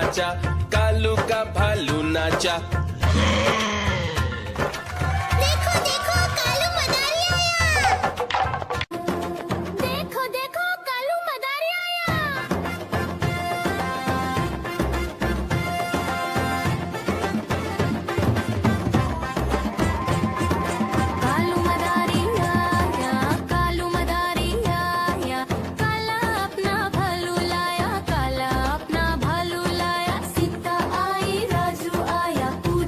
नाचा, कालू का भालू नाचा। देखो देखो कालू मदारी आया। देखो देखो कालू मदारी आया। कालू मदारी आया, कालू मदारी आया, काला अपना भालू लाया, काला अपना भालू लाया। सीता आई राजू आया, पूजा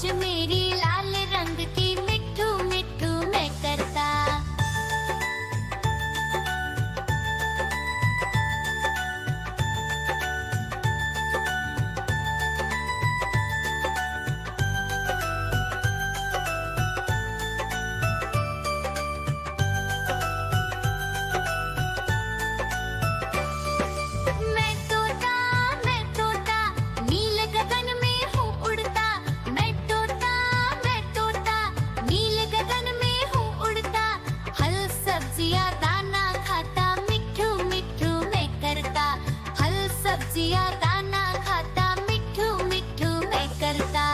पूछ मेरी लाल रंग की मिट्ठू मिट्ठू मैं करता। मैं तोता नील गगन में हूँ उड़ता। मैं तोता नील गगन में हूँ उड़ता। फल सब्जियाँ दाना खाता मिट्ठू मिट्ठू मैं करता। फल सब्जियाँ दाना खाता मिट्ठू मिट्ठू मैं करता।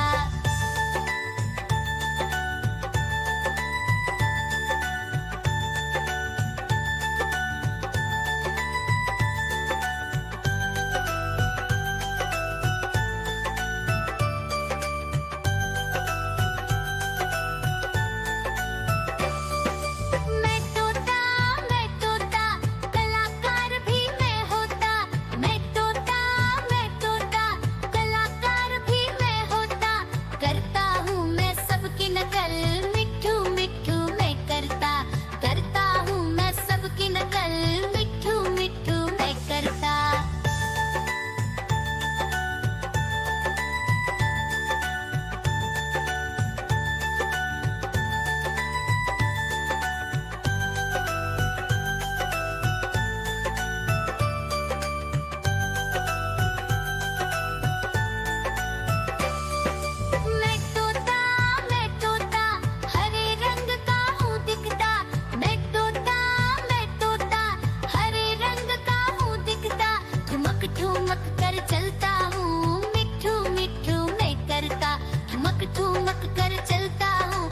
मैं तोता कलाकार भी मैं होता। मैं तोता कलाकार भी मैं होता। करता हूँ मैं सबकी नकल मिट्ठू मिट्ठू मैं करता। करता हूँ मैं सबकी नकल मिट्ठू मिट्ठू मैं करता। मैं तोता हरे रंग का हूँ दिखता। मैं तोता हरे रंग का हूँ दिखता। ठुमक ठुमक कर चलता हूँ मिट्ठू मिट्ठू मैं करता। ठुमक ठुमक कर चलता हूँ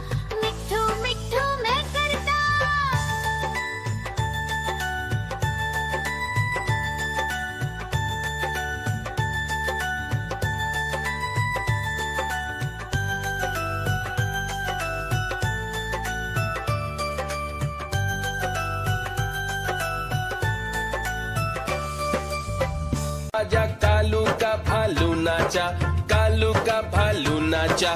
मिट्ठू मिट्ठू मैं करता। आजा कालू का भालू नाचा, कालू का भालू नाचा।